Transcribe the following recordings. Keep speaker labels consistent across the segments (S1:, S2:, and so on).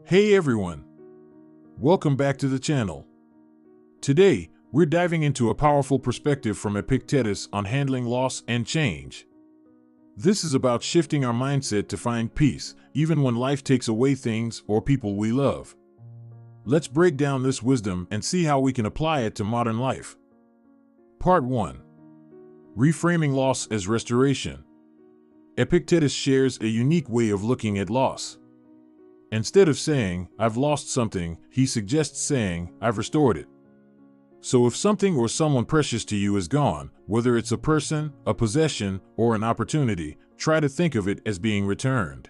S1: Hey everyone! Welcome back to the channel. Today, we're diving into a powerful perspective from Epictetus on handling loss and change. This is about shifting our mindset to find peace, even when life takes away things or people we love. Let's break down this wisdom and see how we can apply it to modern life. Part 1. Reframing loss as restoration. Epictetus shares a unique way of looking at loss. Instead of saying, "I've lost something," he suggests saying, "I've restored it." So if something or someone precious to you is gone, whether it's a person, a possession, or an opportunity, try to think of it as being returned.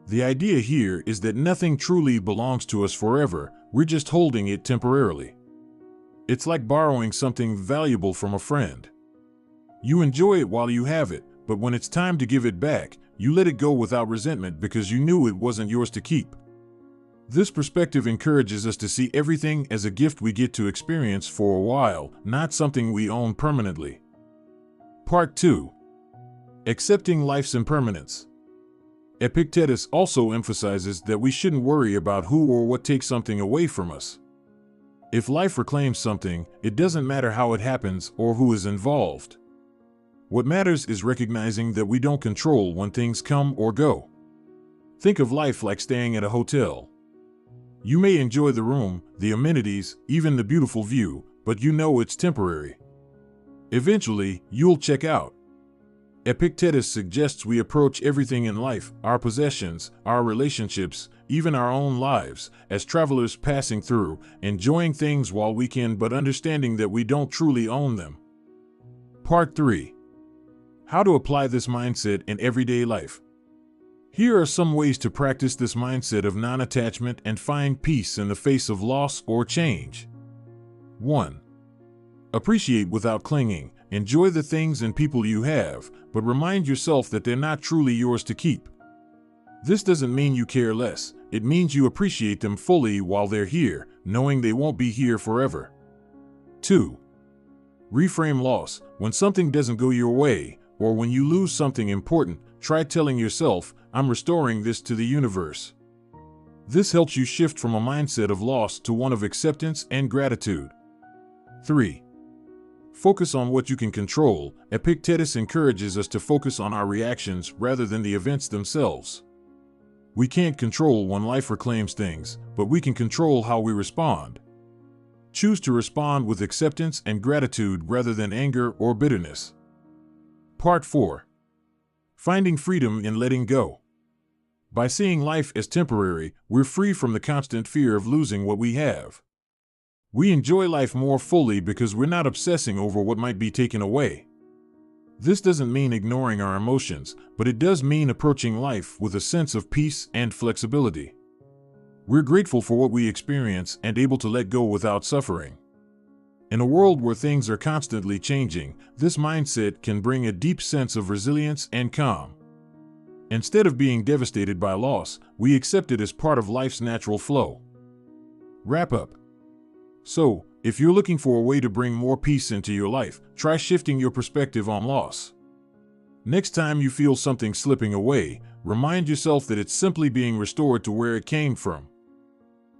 S1: The idea here is that nothing truly belongs to us forever, we're just holding it temporarily. It's like borrowing something valuable from a friend. You enjoy it while you have it, but when it's time to give it back, you let it go without resentment because you knew it wasn't yours to keep. This perspective encourages us to see everything as a gift we get to experience for a while, not something we own permanently. Part 2. Accepting life's impermanence. Epictetus also emphasizes that we shouldn't worry about who or what takes something away from us. If life reclaims something, it doesn't matter how it happens or who is involved. What matters is recognizing that we don't control when things come or go. Think of life like staying at a hotel. You may enjoy the room, the amenities, even the beautiful view, but you know it's temporary. Eventually, you'll check out. Epictetus suggests we approach everything in life, our possessions, our relationships, even our own lives, as travelers passing through, enjoying things while we can but understanding that we don't truly own them. Part 3. How to apply this mindset in everyday life. Here are some ways to practice this mindset of non-attachment and find peace in the face of loss or change. 1. Appreciate without clinging. Enjoy the things and people you have, but remind yourself that they're not truly yours to keep. This doesn't mean you care less. It means you appreciate them fully while they're here, knowing they won't be here forever. 2. Reframe loss. When something doesn't go your way, or when you lose something important, try telling yourself, "I'm restoring this to the universe." This helps you shift from a mindset of loss to one of acceptance and gratitude. 3. Focus on what you can control. Epictetus encourages us to focus on our reactions rather than the events themselves. We can't control when life reclaims things, but we can control how we respond. Choose to respond with acceptance and gratitude rather than anger or bitterness. Part 4. Finding freedom in letting go. By seeing life as temporary, we're free from the constant fear of losing what we have. We enjoy life more fully because we're not obsessing over what might be taken away. This doesn't mean ignoring our emotions, but it does mean approaching life with a sense of peace and flexibility. We're grateful for what we experience and able to let go without suffering. In a world where things are constantly changing, this mindset can bring a deep sense of resilience and calm. Instead of being devastated by loss, we accept it as part of life's natural flow. Wrap up. So, if you're looking for a way to bring more peace into your life, try shifting your perspective on loss. Next time you feel something slipping away, remind yourself that it's simply being restored to where it came from.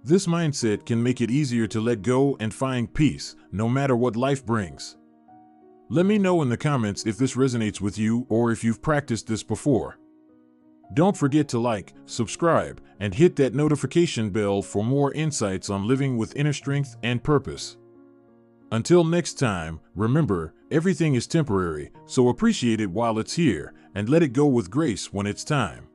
S1: This mindset can make it easier to let go and find peace, no matter what life brings. Let me know in the comments if this resonates with you or if you've practiced this before. Don't forget to like, subscribe, and hit that notification bell for more insights on living with inner strength and purpose. Until next time, remember, everything is temporary, so appreciate it while it's here, and let it go with grace when it's time.